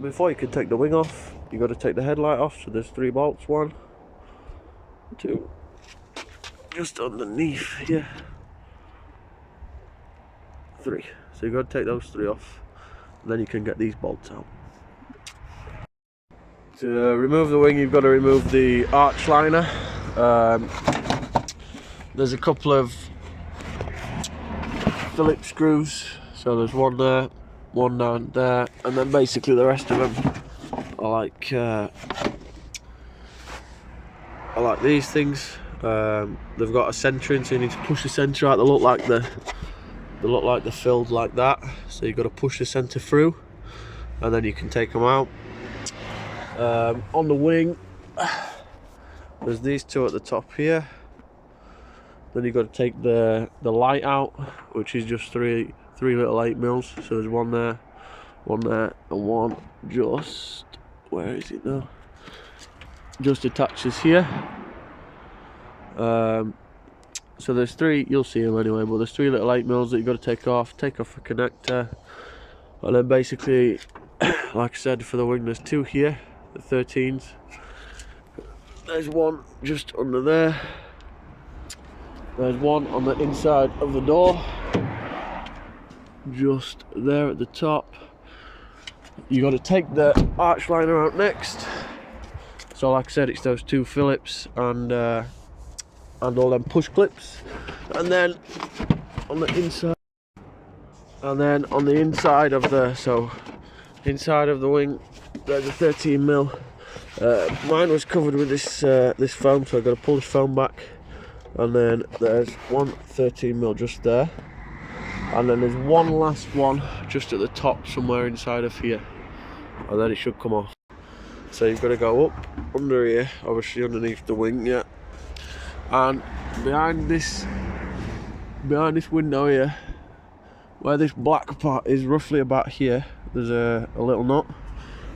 before you can take the wing off, you got to take the headlight off. So there's 3 bolts, 1, 2, just underneath here, 3. So you got to take those 3 off, and then you can get these bolts out. To remove the wing, you've got to remove the arch liner. There's a couple of Phillips screws, so there's 1 there, 1 down there, and then basically the rest of them are like these things. They've got a centre in, so you need to push the centre out. They look like they're filled like that, so you've got to push the centre through, and then you can take them out. On the wing, there's these 2 at the top here. Then you've got to take the light out, which is just three little 8mm. So there's 1 there, 1 there, and 1 just, where is it now? Just attaches here. So there's 3, you'll see them anyway, but there's 3 little 8mm that you've got to take off the connector. And then basically, like I said, for the wing there's 2 here, the 13s. There's 1 just under there. There's 1 on the inside of the door, just there at the top. You got to take the arch liner out next. So like I said, it's those 2 Phillips and all them push clips. And then on the inside, of the inside of the wing, there's a 13mm. Mine was covered with this foam, so I've got to pull this foam back. And then there's 1 13mm just there, and then there's 1 last one just at the top somewhere inside of here, and then it should come off. So you've got to go up under here, obviously underneath the wing, yeah, and behind this window here, where this black part is, roughly about here, there's a little nut,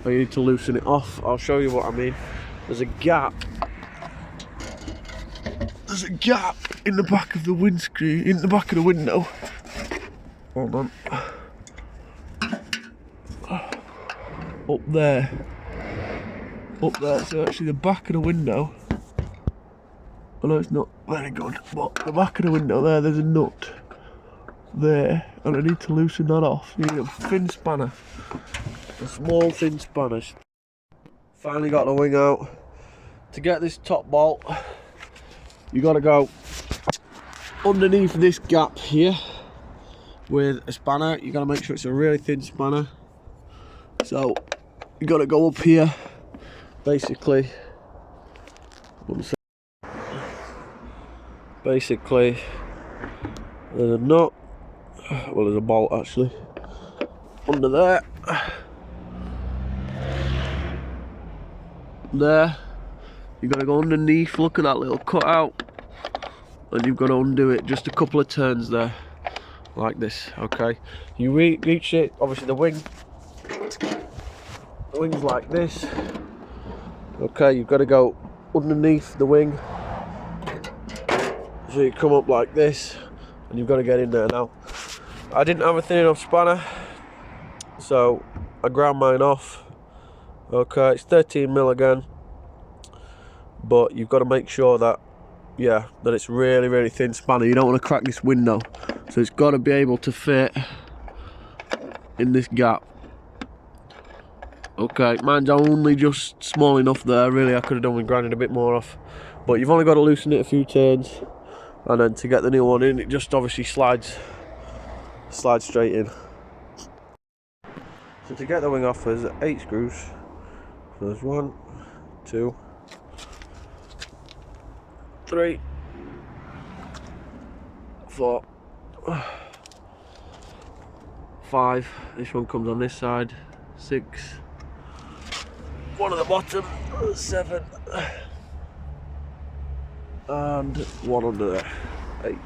and you need to loosen it off. I'll show you what I mean. There's a gap in the back of the windscreen, in the back of the window. Hold on. Up there. So actually the back of the window, I know it's not very good, but the back of the window there's a nut there, and I need to loosen that off. You need a thin spanner, a small thin spanner. Finally got the wing out. To get this top bolt, you got to go underneath this gap here with a spanner. You got to make sure it's a really thin spanner. So you got to go up here, basically. Basically, there's a nut. Well, there's a bolt actually under there. There. You've got to go underneath, look at that little cutout, and you've got to undo it just a couple of turns there, like this, okay? You reach it, obviously the wing's like this, okay? You've got to go underneath the wing, so you come up like this, and you've got to get in there. Now, I didn't have a thin enough spanner, so I ground mine off, okay? It's 13mm again. But you've got to make sure that, yeah, that it's really, really thin spanner. You don't want to crack this window. So it's got to be able to fit in this gap. Okay, mine's only just small enough there. Really, I could have done with grinding a bit more off. But you've only got to loosen it a few turns. And then to get the new one in, it just obviously slides straight in. So to get the wing off, there's 8 screws. So there's 1, 2, 3, 4, 5. This one comes on this side. 6. 1 at the bottom. 7. And 1 under there. 8.